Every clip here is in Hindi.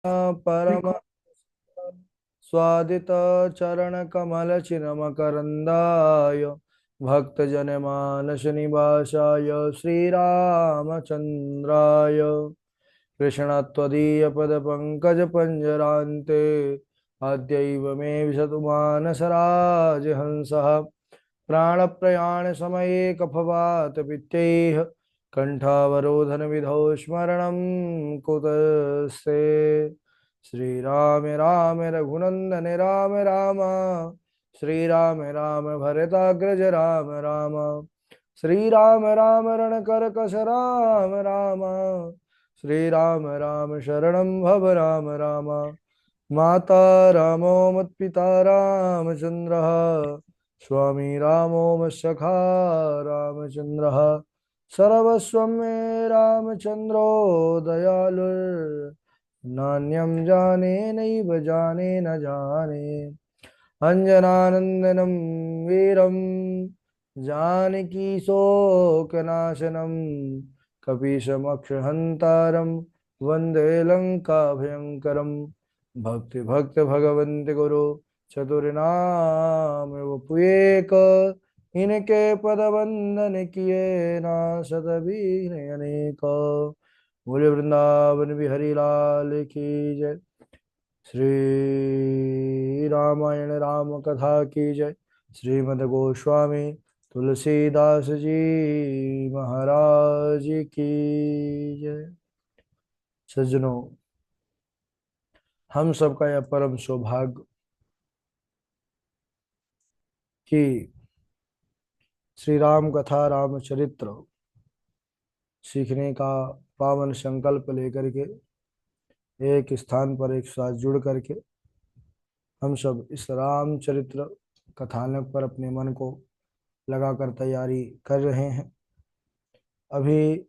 परम देखो। स्वादित चरण कमल चिन्मकरंदाय भक्तजनमानस निवासाय श्रीरामचंद्राय कृष्णत्वदीय पद पंकज पंजरान्ते अद्यैव मे विशतु मानसराज हंसः प्राणप्रयाण समये कफवात पित्तैः कंठावरोधन विधौ स्मरणं कुतस्ते श्रीराम राम रघुनंदन राम राम श्रीराम राम भरताग्रज राम राम श्रीराम राम रणकरकस राम राम श्रीराम राम शरणं भव राम राम माता रामो मत्पिता रामचन्द्रः स्वामी रामो मत्सखा रामचन्द्रः सर्वस्वं मे रामचन्द्रो दयालुर्नान्यं जाने नैव जाने न जाने अञ्जनानन्दनं वीरं जानकीशोकनाशनं कपीशमक्षहन्तारं वन्दे लङ्काभयङ्करम् भक्ति भक्त भगवन्त गुरु चतुर्नाम वपुएक इनके पद वंदन किए ना सतबीन अनेक बोले वृंदावन बिहारी लाल की जय। श्री रामायण राम कथा की जय। श्रीमद् गोस्वामी तुलसीदास जी महाराज की जय। सज्जनों, हम सबका यह परम सौभाग्य कि श्री राम कथा रामचरित्र सीखने का पावन संकल्प लेकर के एक स्थान पर एक साथ जुड़ करके हम सब इस रामचरित्र कथानक पर अपने मन को लगाकर तैयारी कर रहे हैं। अभी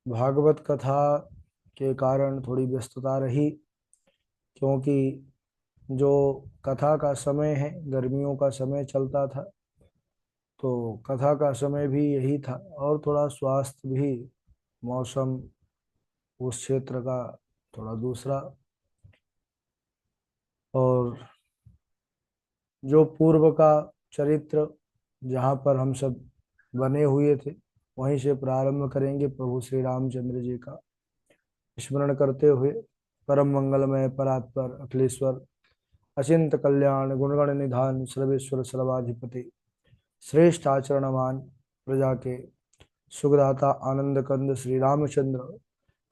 भागवत कथा के कारण थोड़ी व्यस्तता रही, क्योंकि जो कथा का समय है, गर्मियों का समय चलता था, तो कथा का समय भी यही था और थोड़ा स्वास्थ्य भी, मौसम उस क्षेत्र का थोड़ा दूसरा, और जो पूर्व का चरित्र जहाँ पर हम सब बने हुए थे वहीं से प्रारंभ करेंगे। प्रभु श्री रामचंद्र जी का स्मरण करते हुए परम मंगलमय परात्पर अखिलेश्वर अचिंत कल्याण गुणगण निधान सर्वेश्वर सर्वाधिपति श्रेष्ठ आचरणमान प्रजा के सुखदाता आनंद कंद श्री रामचंद्र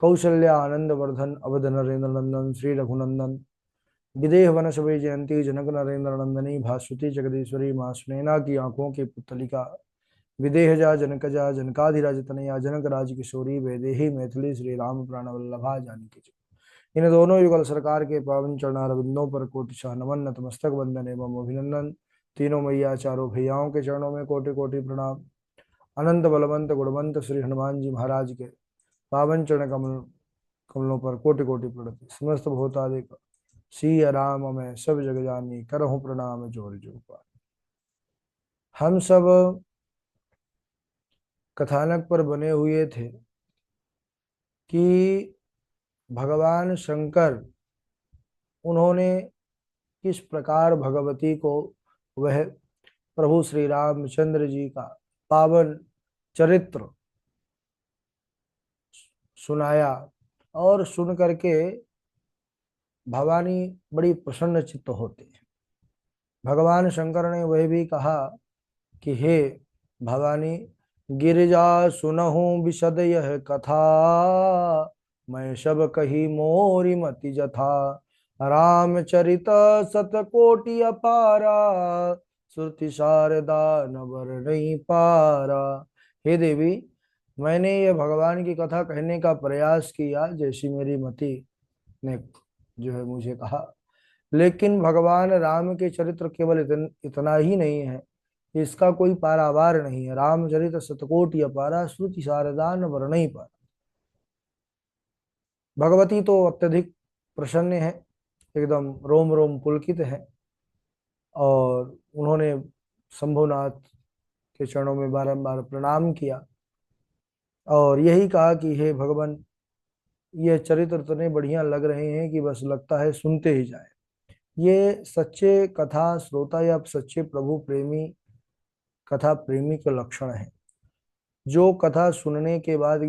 कौशल्या आनंद वर्धन अवध नरेंद्र नंदन श्री रघुनंदन विदेह वन सभे जयंती जनक नरेंद्र नंदनी भास्वती जगदीश्वरी माँ सुनैना की आंखों की पुतलिका विदेहजा जनकजा जनकाधिराज तनया जनक राज किशोरी वैदेही मैथिली श्री राम प्राण वल्लभा जानकी जी। इन दोनों युगल सरकार के पावन चरणारविंदों पर कोटिशाह नमन नतमस्तक वंदन एवं अभिनंदन। तीनों मैया चारों भैयाओं के चरणों में कोटि कोटि प्रणाम। अनंत बलवंत गुणवंत श्री हनुमान जी महाराज के पावन चरण कमलों पर कोटि कोटि प्रणति। समस्त भूतादिक सिया राम मैं सब जग जानी करहूँ प्रणाम जोर जोर पार। हम सब कथानक पर बने हुए थे कि भगवान शंकर, उन्होंने किस प्रकार भगवती को वह प्रभु श्री रामचंद्र जी का पावन चरित्र सुनाया, और सुन करके भवानी बड़ी प्रसन्न चित्त होते हैं। भगवान शंकर ने वह भी कहा कि हे भवानी, गिरिजा सुनहु विशद यह कथा, मैं सब कही मोरी मति जथा, रामचरित सतकोटि अपारा, श्रुति शारदा नवर नहीं पारा। हे देवी, मैंने ये भगवान की कथा कहने का प्रयास किया जैसी मेरी मति ने जो है मुझे कहा, लेकिन भगवान राम के चरित्र केवल इतना ही नहीं है, इसका कोई पारावार नहीं है। रामचरित शतकोटि अपारा श्रुति शारदा न वर्णहि पारा। भगवती तो अत्यधिक प्रसन्न है, एकदम रोम रोम पुलकित है, और उन्होंने शंभुनाथ के चरणों में बारंबार प्रणाम किया और यही कहा कि हे भगवान, ये चरित्र इतने बढ़िया लग रहे हैं कि बस लगता है सुनते ही जाए। ये सच्चे कथा श्रोता या सच्चे प्रभु प्रेमी, कथा प्रेमी के लक्षण है। जो कथा सुनने के बाद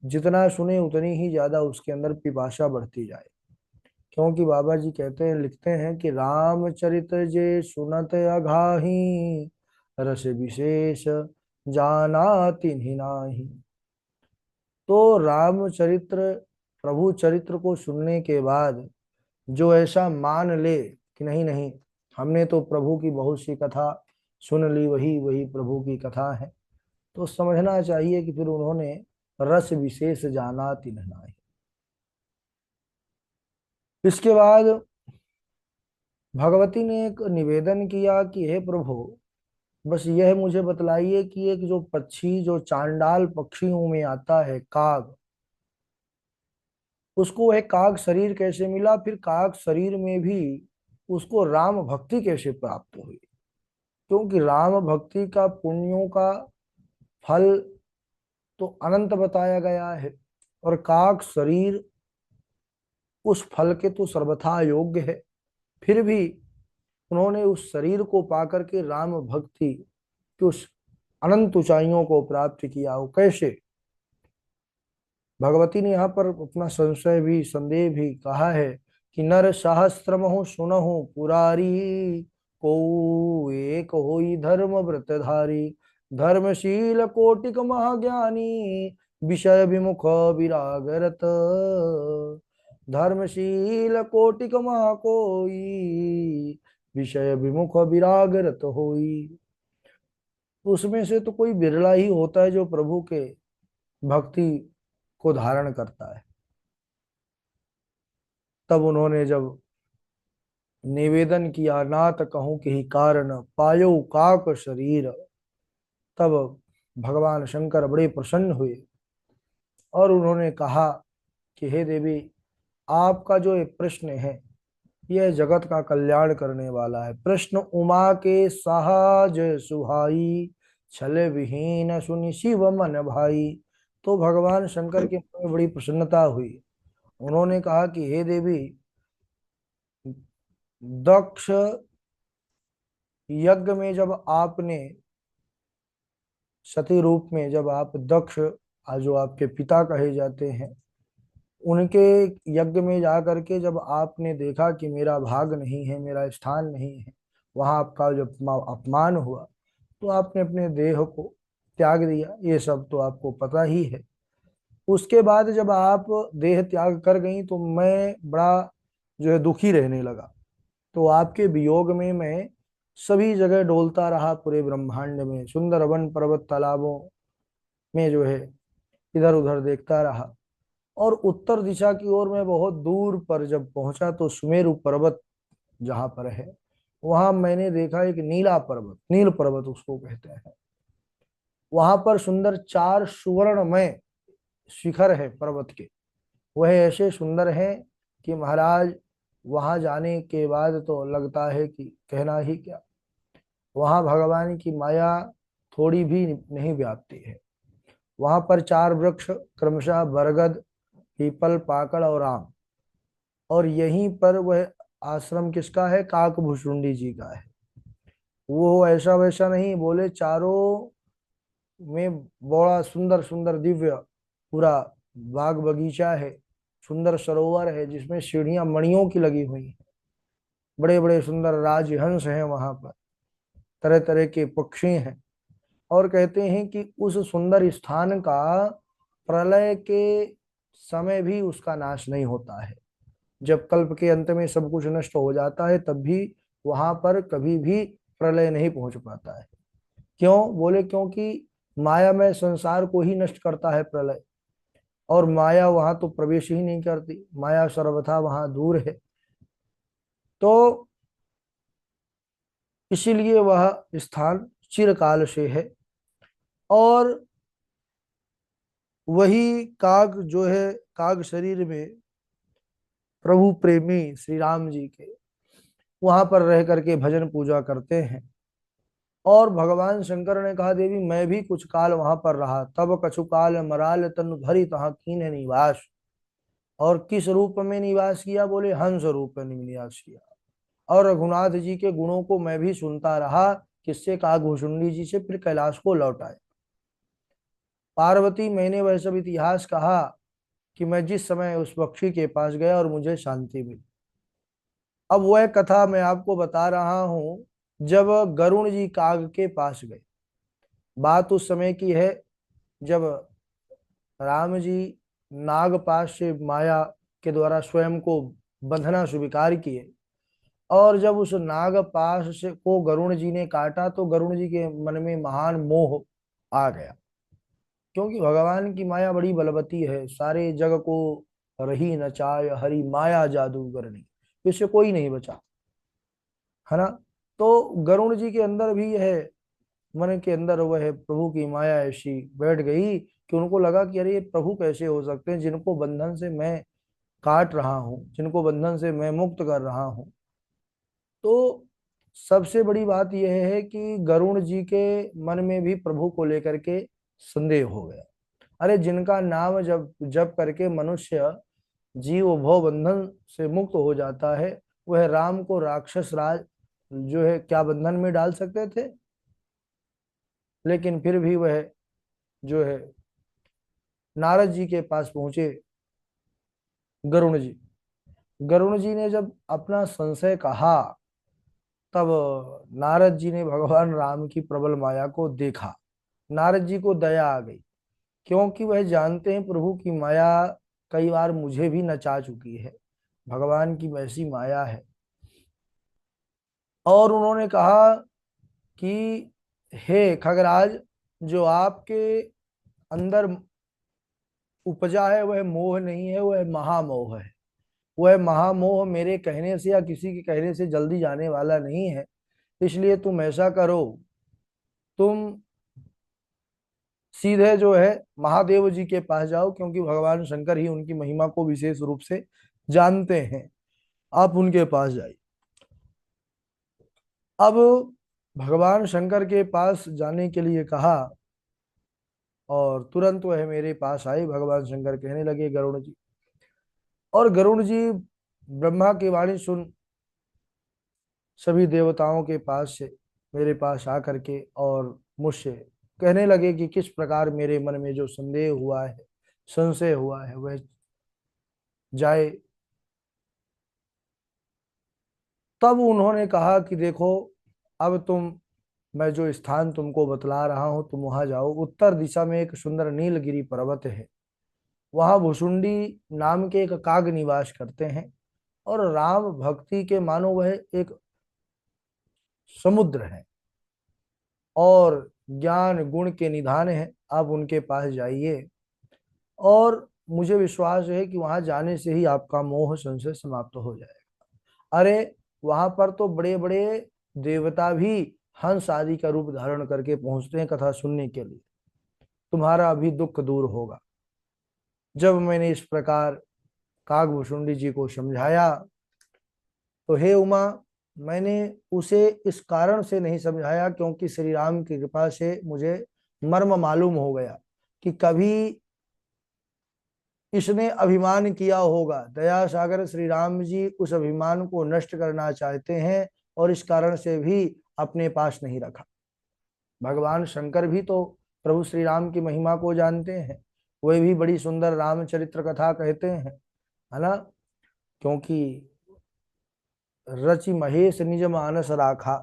जितना सुने उतनी ही ज्यादा उसके अंदर पिपासा बढ़ती जाए। क्योंकि बाबा जी कहते हैं, लिखते हैं कि रामचरित जे सुनत अघाही, रस विशेष जाना तिन्हि नाही। तो रामचरित्र, प्रभु चरित्र को सुनने के बाद जो ऐसा मान ले कि नहीं नहीं, हमने तो प्रभु की बहुत सी कथा सुन ली, वही वही प्रभु की कथा है, तो समझना चाहिए कि फिर उन्होंने रस विशेष जाना तिन्हि नाही। इसके बाद भगवती ने एक निवेदन किया कि हे प्रभु, बस यह मुझे बतलाइए कि एक जो पक्षी, जो चांडाल पक्षियों में आता है काग, उसको वह काग शरीर कैसे मिला, फिर काग शरीर में भी उसको राम भक्ति कैसे प्राप्त हुई। क्योंकि राम भक्ति का पुण्यों का फल तो अनंत बताया गया है, और काग शरीर उस फल के तो सर्वथा योग्य है। फिर भी उन्होंने उस शरीर को पाकर के राम भक्ति की उस अनंत ऊंचाइयों को प्राप्त किया। वो कैसे? भगवती ने यहाँ पर अपना संशय भी, संदेह भी कहा है कि नर सहस्त्रमहु सुनहु पुरारी, को एक होई धर्म व्रतधारी, धर्मशील कोटिक महाज्ञानी, विषय विमुख विरागरत, धर्मशील कोटिक महा कोई, विषय विमुख विरागरत होई। उसमें से तो कोई बिरला ही होता है जो प्रभु के भक्ति को धारण करता है। तब उन्होंने जब निवेदन किया, नाथ कहूं कि ही कारण पायो काक शरीर, तब भगवान शंकर बड़े प्रसन्न हुए और उन्होंने कहा कि हे देवी, आपका जो ये प्रश्न है यह जगत का कल्याण करने वाला है। प्रश्न उमा के सहज सुहाई, छल विहीन सुनि शिव मन भाई। तो भगवान शंकर के मन में बड़ी प्रसन्नता हुई। उन्होंने कहा कि हे देवी, दक्ष यज्ञ में जब आपने, सती रूप में जब आप दक्ष, जो आपके पिता कहे जाते हैं, उनके यज्ञ में जा करके जब आपने देखा कि मेरा भाग नहीं है, मेरा स्थान नहीं है, वहां आपका जब अपमान हुआ, तो आपने अपने देह को त्याग दिया। ये सब तो आपको पता ही है। उसके बाद जब आप देह त्याग कर गई तो मैं बड़ा जो है दुखी रहने लगा। तो आपके वियोग में मैं सभी जगह डोलता रहा, पूरे ब्रह्मांड में, सुंदर वन पर्वत तालाबों में जो है इधर उधर देखता रहा। और उत्तर दिशा की ओर मैं बहुत दूर पर जब पहुंचा तो सुमेरु पर्वत जहां पर है, वहां मैंने देखा एक नीला पर्वत, नील पर्वत उसको कहते हैं। वहां पर सुंदर चार सुवर्णमय शिखर है पर्वत के। वह ऐसे सुंदर हैं कि महाराज, वहां जाने के बाद तो लगता है कि कहना ही क्या। वहां भगवान की माया थोड़ी भी नहीं व्यापती है। वहां पर चार वृक्ष, क्रमशः बरगद, पीपल, पाकड़ और आम। और यहीं पर वह आश्रम किसका है? काकभूषुंडी जी का है। वो ऐसा वैसा नहीं, बोले चारों में बड़ा सुंदर सुंदर दिव्य पूरा बाग बगीचा है, सुंदर सरोवर है जिसमें सीढ़ियां मणियों की लगी हुई हैं। बड़े बड़े सुंदर राजहंस हैं वहां पर, तरह तरह के पक्षी हैं। और कहते हैं कि उस सुंदर स्थान का प्रलय के समय भी उसका नाश नहीं होता है। जब कल्प के अंत में सब कुछ नष्ट हो जाता है तब भी वहां पर कभी भी प्रलय नहीं पहुंच पाता है। क्यों? बोले क्योंकि मायामय संसार को ही नष्ट करता है प्रलय, और माया वहां तो प्रवेश ही नहीं करती, माया सर्वथा वहां दूर है। तो इसीलिए वह स्थान चिरकाल से है। और वही काग जो है, काग शरीर में प्रभु प्रेमी श्री राम जी के वहां पर रह करके भजन पूजा करते हैं। और भगवान शंकर ने कहा, देवी मैं भी कुछ काल वहां पर रहा, तब कछु काल मराल तनु धरि तहाँ कीन्ह निवास। और किस रूप में निवास किया? बोले हंस रूप में निवास किया। और रघुनाथ जी के गुणों को मैं भी सुनता रहा, किससे? काकभूषुंडी जी से। फिर कैलाश को लौट आए। पार्वती, मैंने वह सब इतिहास कहा कि मैं जिस समय उस पक्षी के पास गया और मुझे शांति मिली। अब वह कथा मैं आपको बता रहा हूं, जब गरुण जी काग के पास गए। बात उस समय की है जब राम जी नागपाश से माया के द्वारा स्वयं को बंधना स्वीकार किए। और जब उस नागपाश से को गरुण जी ने काटा तो गरुण जी के मन में महान मोह आ गया, क्योंकि भगवान की माया बड़ी बलवती है। सारे जग को रही नचाय हरि माया जादूगरनी, इससे कोई नहीं बचा, है ना। तो गरुण जी के अंदर भी है, मन के अंदर वह प्रभु की माया ऐसी बैठ गई कि उनको लगा कि अरे ये प्रभु कैसे हो सकते हैं, जिनको बंधन से मैं काट रहा हूं, जिनको बंधन से मैं मुक्त कर रहा हूं। तो सबसे बड़ी बात यह है कि गरुण जी के मन में भी प्रभु को लेकर के संदेह हो गया। अरे जिनका नाम जब जप करके मनुष्य जीव भव बंधन से मुक्त हो जाता है, वह राम को राक्षस राज जो है क्या बंधन में डाल सकते थे? लेकिन फिर भी वह जो है नारद जी के पास पहुंचे। गरुण जी गरुण जी ने जब अपना संशय कहा, तब नारद जी ने भगवान राम की प्रबल माया को देखा। नारद जी को दया आ गई, क्योंकि वह जानते हैं प्रभु की माया कई बार मुझे भी नचा चुकी है, भगवान की वैसी माया है। और उन्होंने कहा कि हे खगराज, जो आपके अंदर उपजा है वह मोह नहीं है, वह महामोह है। वह महामोह मेरे कहने से या किसी के कहने से जल्दी जाने वाला नहीं है। इसलिए तुम ऐसा करो, तुम सीधे जो है महादेव जी के पास जाओ, क्योंकि भगवान शंकर ही उनकी महिमा को विशेष रूप से जानते हैं। आप उनके पास जाइए। अब भगवान शंकर के पास जाने के लिए कहा और तुरंत वह मेरे पास आई। भगवान शंकर कहने लगे गरुड़ जी, और गरुड़ जी ब्रह्मा की वाणी सुन सभी देवताओं के पास से मेरे पास आकर के और मुझसे कहने लगे कि किस प्रकार मेरे मन में जो संदेह हुआ है, संशय हुआ है, वह जाए। तब उन्होंने कहा कि देखो, अब तुम, मैं जो स्थान तुमको बतला रहा हूं तुम वहां जाओ। उत्तर दिशा में एक सुंदर नीलगिरी पर्वत है, वहां भुसुंडी नाम के एक काग निवास करते हैं। और राम भक्ति के मानो वह एक समुद्र है और ज्ञान गुण के निधान है। आप उनके पास जाइए, और मुझे विश्वास है कि वहां जाने से ही आपका मोह संशय समाप्त हो जाएगा। अरे वहां पर तो बड़े बड़े देवता भी हंस आदि का रूप धारण करके पहुंचते हैं कथा सुनने के लिए। तुम्हारा भी दुख दूर होगा। जब मैंने इस प्रकार काकभूषुंडी जी को समझाया, तो हे उमा, मैंने उसे इस कारण से नहीं समझाया क्योंकि श्री राम की कृपा से मुझे मर्म मालूम हो गया कि कभी इसने अभिमान किया होगा। दया सागर श्री राम जी उस अभिमान को नष्ट करना चाहते हैं और इस कारण से भी अपने पास नहीं रखा। भगवान शंकर भी तो प्रभु श्री राम की महिमा को जानते हैं, वे भी बड़ी सुंदर रामचरित्र कथा कहते हैं, है ना। क्योंकि रचि महेश निज मानस राखा,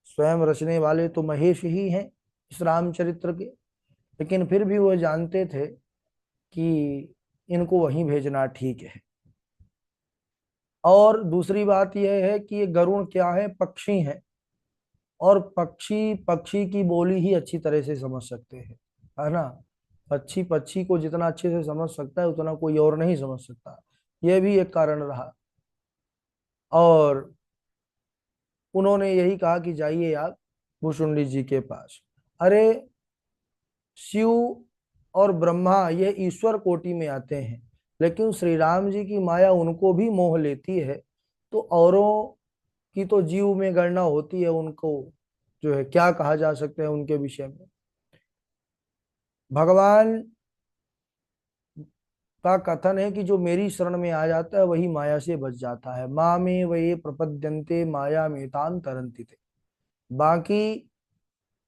स्वयं रचने वाले तो महेश ही हैं इस रामचरित्र के। लेकिन फिर भी वो जानते थे कि इनको वहीं भेजना ठीक है। और दूसरी बात यह है कि ये गरुण क्या है? पक्षी हैं, और पक्षी पक्षी की बोली ही अच्छी तरह से समझ सकते हैं, है ना। पक्षी पक्षी को जितना अच्छे से समझ सकता है उतना कोई और नहीं समझ सकता। यह भी एक कारण रहा। और उन्होंने यही कहा कि जाइए आप भुसुंडी जी के पास। अरे शिव और ब्रह्मा ये ईश्वर कोटि में आते हैं, लेकिन श्री राम जी की माया उनको भी मोह लेती है। तो औरों की तो जीव में गणना होती है, उनको जो है क्या कहा जा सकता है उनके विषय में। भगवान का कथन है कि जो मेरी शरण में आ जाता है वही माया से बच जाता है। माँ में वे प्रपद्यन्ते माया में तान तरंति थे। बाकी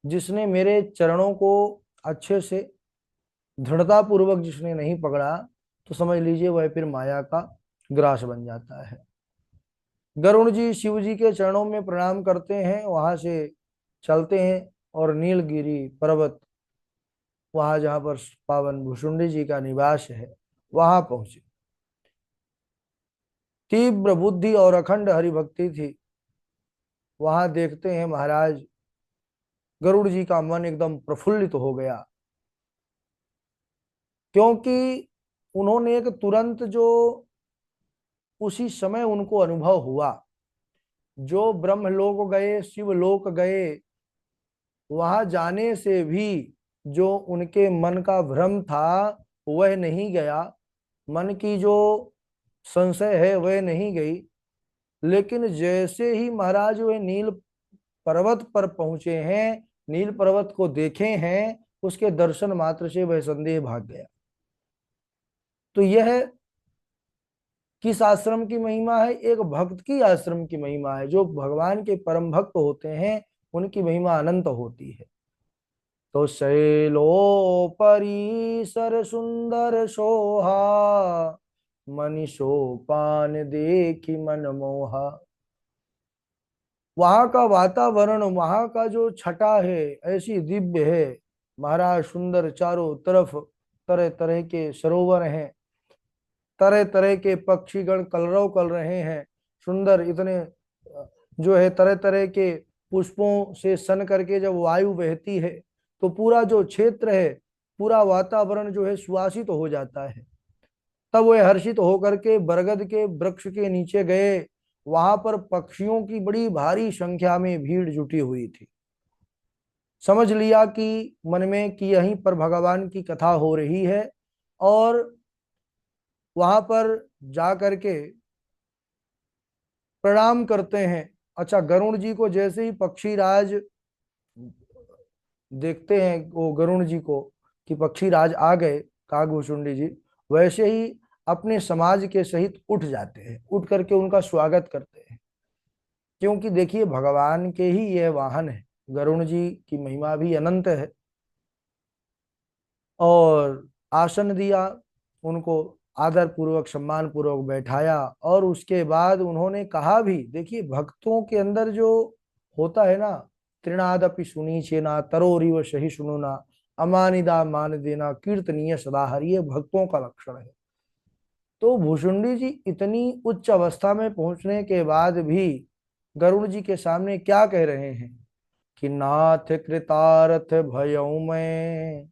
जिसने मेरे चरणों को अच्छे से दृढ़ता पूर्वक जिसने नहीं पकड़ा, तो समझ लीजिए वह फिर माया का ग्रास बन जाता है। गरुण जी शिव जी के चरणों में प्रणाम करते हैं, वहां से चलते हैं और नीलगिरी पर्वत, वहां जहां पर पावन भुषुंडी जी का निवास है, वहां पहुंचे। तीव्र बुद्धि और अखंड हरि भक्ति थी। वहां देखते हैं महाराज गरुड़ जी का मन एकदम प्रफुल्लित हो गया, क्योंकि उन्होंने एक तुरंत जो उसी समय उनको अनुभव हुआ, जो ब्रह्मलोक गए, शिवलोक गए, वहां जाने से भी जो उनके मन का भ्रम था वह नहीं गया, मन की जो संशय है वह नहीं गई। लेकिन जैसे ही महाराज वे नील पर्वत पर पहुंचे हैं, नील पर्वत को देखे हैं, उसके दर्शन मात्र से वह संदेह भाग गया। तो यह किस आश्रम की महिमा है? एक भक्त की आश्रम की महिमा है। जो भगवान के परम भक्त होते हैं उनकी महिमा अनंत होती है। तो शैलो परिसर सुंदर सोहा, मनीषो पान देखी मन मोहा। वहां का वातावरण, वहां का जो छटा है ऐसी दिव्य है महाराज, सुंदर, चारों तरफ तरह तरह के सरोवर हैं, तरह तरह के पक्षीगण कलरव कर रहे हैं, सुंदर इतने जो है तरह तरह के पुष्पों से सन करके जब वायु बहती है तो पूरा जो क्षेत्र है, पूरा वातावरण जो है सुवासित हो जाता है। तब वे हर्षित होकर के बरगद के वृक्ष के नीचे गए। वहां पर पक्षियों की बड़ी भारी संख्या में भीड़ जुटी हुई थी। समझ लिया कि मन में कि यहीं पर भगवान की कथा हो रही है, और वहां पर जा करके प्रणाम करते हैं। अच्छा, गरुण जी को जैसे ही पक्षी राज देखते हैं, वो गरुण जी को कि पक्षी राज आ गए कागभूषुंडी जी, वैसे ही अपने समाज के सहित उठ जाते हैं, उठ करके उनका स्वागत करते हैं। क्योंकि देखिए भगवान के ही यह वाहन है, गरुण जी की महिमा भी अनंत है। और आसन दिया, उनको आदर पूर्वक सम्मान पूर्वक बैठाया, और उसके बाद उन्होंने कहा भी, देखिए भक्तों के अंदर जो होता है ना, तृणादपि सुनी चेना तरोरिव सही सुनुना, अमानिदा मान देना कीर्तनीय सदा हरि, ये भक्तों का लक्षण है। तो भुषुंडी जी इतनी उच्च अवस्था में पहुंचने के बाद भी गरुड़ जी के सामने क्या कह रहे हैं कि नाथ कृतार्थ भयऊ मैं,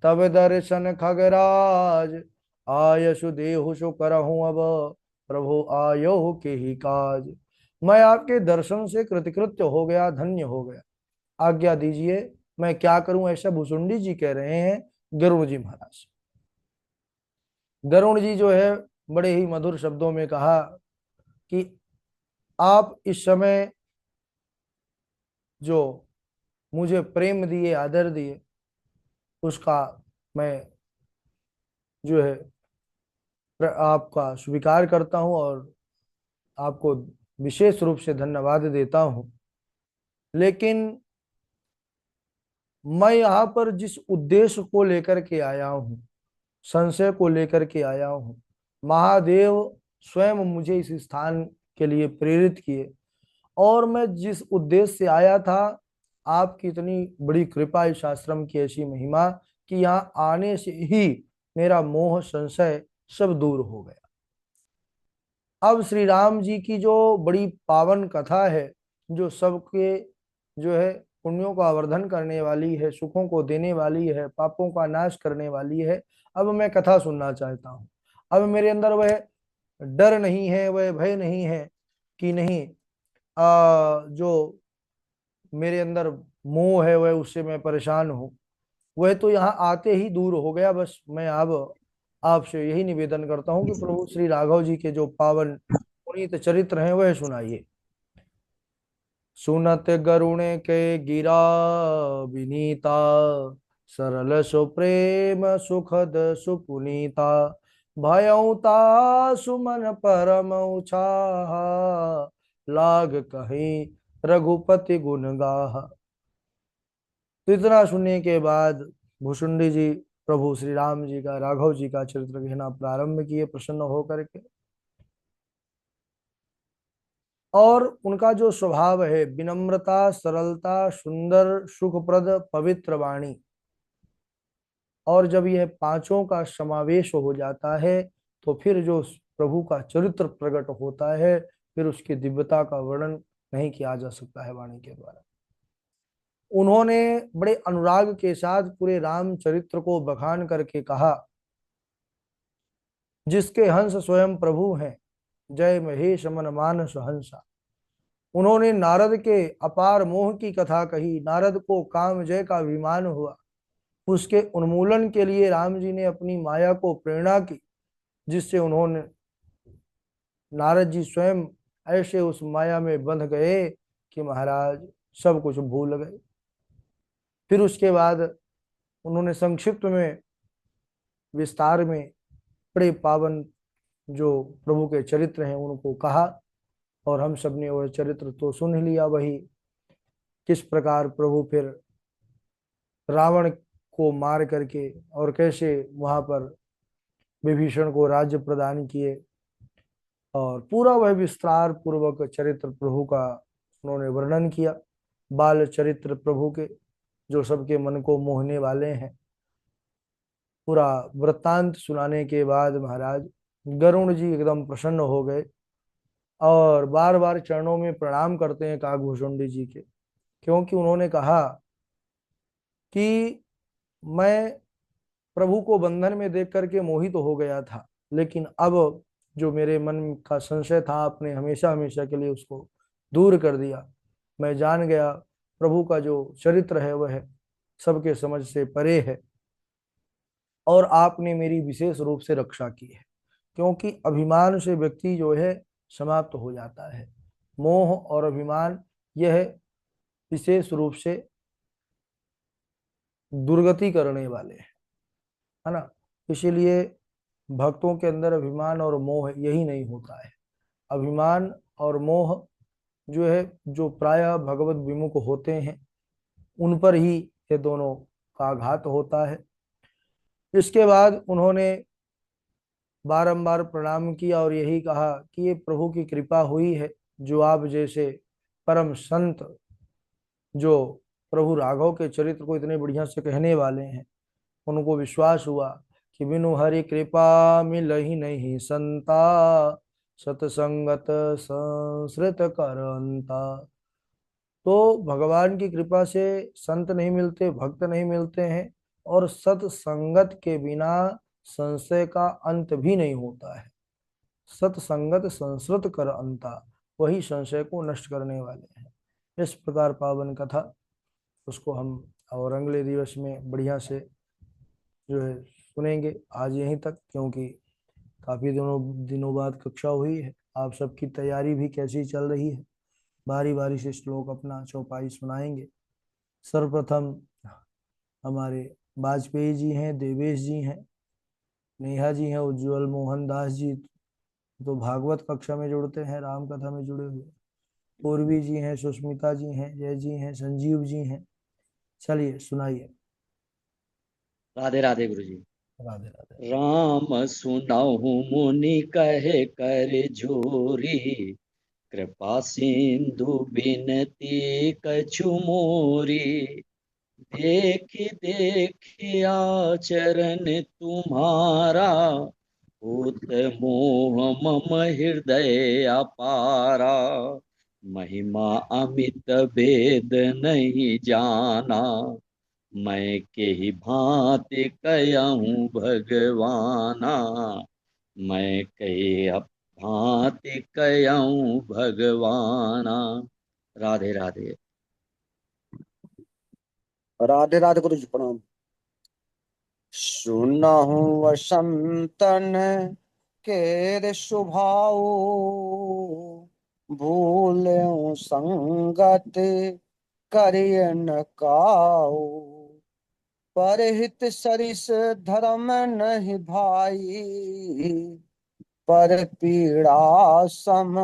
तब दर्शन खगराज, आयसु देहु सु करहूं अब, प्रभु आयो के ही काज। मैं आपके दर्शन से कृतकृत्य हो गया, धन्य हो गया, आज्ञा दीजिए मैं क्या करूं। ऐसा भुसुंडी जी कह रहे हैं गरुड़ जी महाराज। गरुड़ जी जो है बड़े ही मधुर शब्दों में कहा कि आप इस समय जो मुझे प्रेम दिए, आदर दिए, उसका मैं जो है आपका स्वीकार करता हूं और आपको विशेष रूप से धन्यवाद देता हूं। लेकिन मैं यहाँ पर जिस उद्देश्य को लेकर के आया हूँ, संशय को लेकर के आया हूँ, महादेव स्वयं मुझे इस स्थान के लिए प्रेरित किए, और मैं जिस उद्देश्य से आया था, आपकी इतनी बड़ी कृपा, इस आश्रम की ऐसी महिमा कि यहाँ आने से ही मेरा मोह संशय सब दूर हो गया। अब श्री राम जी की जो बड़ी पावन कथा है, जो सबके जो है पुण्यों का आवर्धन करने वाली है, सुखों को देने वाली है, पापों का नाश करने वाली है, अब मैं कथा सुनना चाहता हूँ। अब मेरे अंदर वह डर नहीं है, वह भय नहीं है कि नहीं जो मेरे अंदर मोह है वह उससे मैं परेशान हूँ, वह तो यहाँ आते ही दूर हो गया। बस मैं अब आपसे यही निवेदन करता हूँ कि प्रभु श्री राघव जी के जो पावन पुनीत चरित्र हैं वह सुनाइए। सुनत गरुणे के गिरा विनीता, सरल सुप्रेम सुखद सुपुनीता, भयउता सुमन परम उछाह, लाग कहीं रघुपति गुण गाह। तो इतना सुनने के बाद भुसुंडी जी प्रभु श्री राम जी का, राघव जी का चरित्र कहना प्रारंभ किए प्रसन्न होकर के। और उनका जो स्वभाव है, विनम्रता, सरलता, सुंदर, सुखप्रद, पवित्र वाणी, और जब यह पांचों का समावेश हो जाता है तो फिर जो प्रभु का चरित्र प्रकट होता है, फिर उसकी दिव्यता का वर्णन नहीं किया जा सकता है वाणी के द्वारा। उन्होंने बड़े अनुराग के साथ पूरे रामचरित्र को बखान करके कहा, जिसके हंस स्वयं प्रभु हैं, जय महेश मन मानस हंसा। उन्होंने नारद के अपार मोह की कथा कही, नारद को काम जय का अभिमान हुआ, उसके उन्मूलन के लिए राम जी ने अपनी माया को प्रेरणा की, जिससे उन्होंने, नारद जी स्वयं ऐसे उस माया में बंध गए कि महाराज सब कुछ भूल गए। फिर उसके बाद उन्होंने संक्षिप्त में, विस्तार में, बड़े पावन जो प्रभु के चरित्र हैं उनको कहा, और हम सब ने वह चरित्र तो सुन ही लिया। वही किस प्रकार प्रभु फिर रावण को मार करके और कैसे वहां पर विभीषण को राज्य प्रदान किए, और पूरा वह विस्तार पूर्वक चरित्र प्रभु का उन्होंने वर्णन किया। बाल चरित्र प्रभु के जो सबके मन को मोहने वाले हैं। पूरा वृत्तांत सुनाने के बाद महाराज गरुण जी एकदम प्रसन्न हो गए और बार बार चरणों में प्रणाम करते हैं काकभूषुंडी जी के, क्योंकि उन्होंने कहा कि मैं प्रभु को बंधन में देख करके मोहित तो हो गया था, लेकिन अब जो मेरे मन का संशय था आपने हमेशा हमेशा के लिए उसको दूर कर दिया। मैं जान गया प्रभु का जो चरित्र है वह सबके समझ से परे है, और आपने मेरी विशेष रूप से रक्षा की है, क्योंकि अभिमान से व्यक्ति जो है समाप्त हो जाता है। मोह और अभिमान यह विशेष रूप से दुर्गति करने वाले हैं, है ना। इसीलिए भक्तों के अंदर अभिमान और मोह यही नहीं होता है। अभिमान और मोह जो है, जो प्रायः भगवत विमुख होते हैं, उन पर ही ये दोनों का आघात होता है। इसके बाद उन्होंने बारंबार प्रणाम किया और यही कहा कि ये प्रभु की कृपा हुई है, जो आप जैसे परम संत जो प्रभु राघव के चरित्र को इतने बढ़िया से कहने वाले हैं, उनको विश्वास हुआ कि बिनु हरि कृपा मिल ही नहीं संता, सतसंगत संसृत करंता। तो भगवान की कृपा से संत नहीं मिलते, भक्त नहीं मिलते हैं, और सत्संगत के बिना संशय का अंत भी नहीं होता है। सत्संगत संस्कृत कर अंता, वही संशय को नष्ट करने वाले हैं। इस प्रकार पावन कथा उसको हम और अगले दिवस में बढ़िया से जो है सुनेंगे। आज यहीं तक, क्योंकि काफी दिनों बाद कक्षा हुई है। आप सबकी तैयारी भी कैसी चल रही है? बारी बारी से श्लोक अपना चौपाई सुनाएंगे। सर्वप्रथम हमारे वाजपेयी जी हैं, देवेश जी हैं, नेहा जी हैं, उज्जवल मोहन दास जी तो भागवत कक्षा में जुड़ते हैं, राम कथा में जुड़े हुए। पूर्वी जी हैं, सुष्मिता जी हैं, जय जी हैं, संजीव जी हैं। चलिए सुनाइए। राधे राधे गुरु जी। राधे राधे। राम सुनाहु मुनि कहे कर जोरी, कृपा सिंधु बिनती कछु मोरी। देख देख आचरण तुम्हारा, भूत मोह मम हृदय अपारा। महिमा अमित भेद नहीं जाना, मैं के ही भांति कयहूँ भगवाना। मैं कही भांति कयहूँ भगवाना। राधे राधे। राधे राधे गुरु जी प्रणाम। सुनहु वसंतन केर सुभाऊ, भूल्यों संगत करिय न काऊ। परहित सरिस धर्म नहीं भाई, पर पीड़ा सम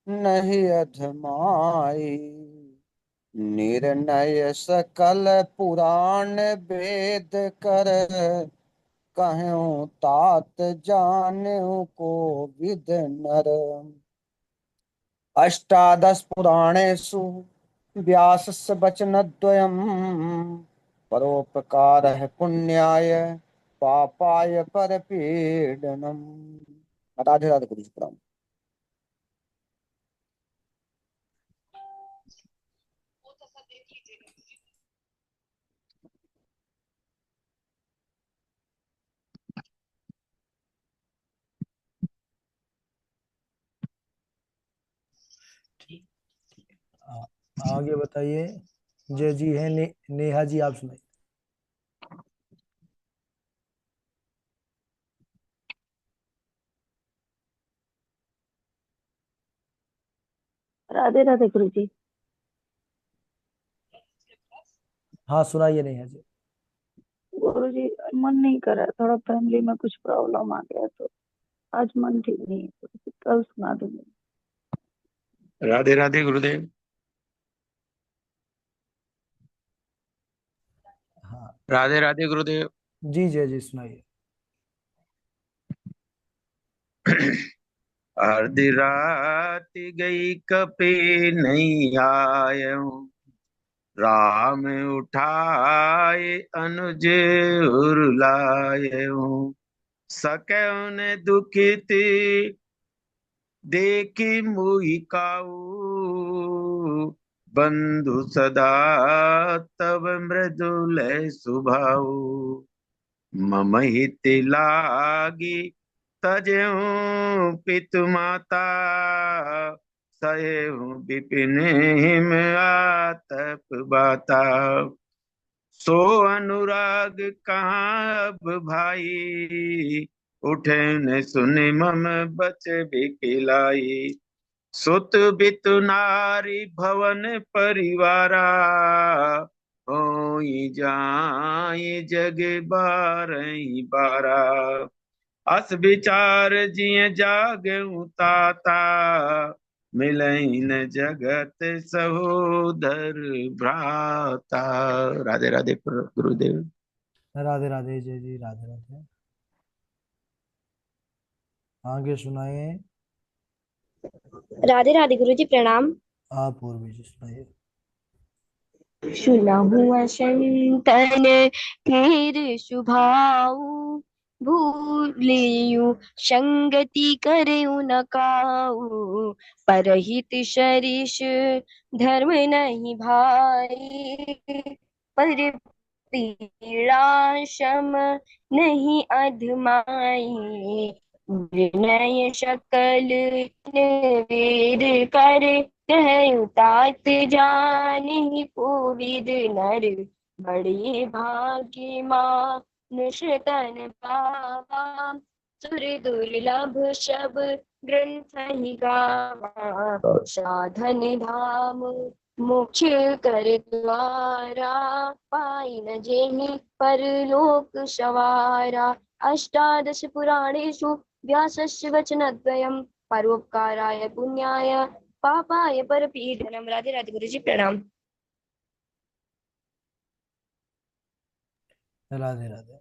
नहीं अधमाई। निर्णय सकल पुराण वेद कर, कहूँ तात जान्यू को विद नर। अष्टादश पुराणेषु व्यासस्य वचनद्वयम्, परोपकारः पुण्याय पापाय परपीडनम्। राधे राधे गुरु जी प्रणाम। आगे बताइए। जय जी है नेहा जी, आप सुनाइए। राधे राधे गुरु जी। हाँ सुनाइए नेहा जी। गुरु जी, मन नहीं कर रहा, थोड़ा फैमिली में कुछ प्रॉब्लम आ गया तो आज मन ठीक नहीं है, तो कल सुना दूंगी। राधे राधे गुरुदेव। हाँ राधे राधे गुरुदेव। जी, जय जी सुनाइए। आधी रात गई कपे नहीं आयो, राम उठाए अनुज उरुलायो। सके ने दुखित देखी मुहि काऊ, बंधु सदा तब मृदुल सुभाऊ। मम हित लागी तजहूँ पितु माता, सहेहूँ विपिन हिम आतप बाता। सो अनुराग कहाँ अब भाई, उठे न सुनि मम बच बिकिलाई। सुत बितु नारी भवन परिवारा, होई जाई जग बारही बारा। अस विचार जिय जागऊ ताता, मिलई न जगत सहोदर भ्राता। राधे राधे गुरुदेव। राधे राधे जय जी, राधे राधे। आगे सुनाइए। राधे राधे गुरु जी प्रणाम। आप पूर्वी जी सुनाइए। सुनहुँ संतन केर सुभाऊ, भूलियु संगति करेउ न काऊ। परहित सरिस धर्म नहीं भाई, पर पीड़ा सम नहीं अधमाई। निर्णय सकल वेद कर, कहु तात जानि कोविद नर। बड़े भाग्य मानुष तन पावा, सुर दुर्लभ सब ग्रंथ ही गावा। साधन धाम मोक्ष कर द्वारा, पाई न जेहि परलोक सवारा। अष्टादश पुराणेषु व्यासस्य वचनद्वयम्, परोपकाराय पुण्याय पापाय परपीडनम्। राधे राधे गुरु जी प्रणाम। राधे राधे।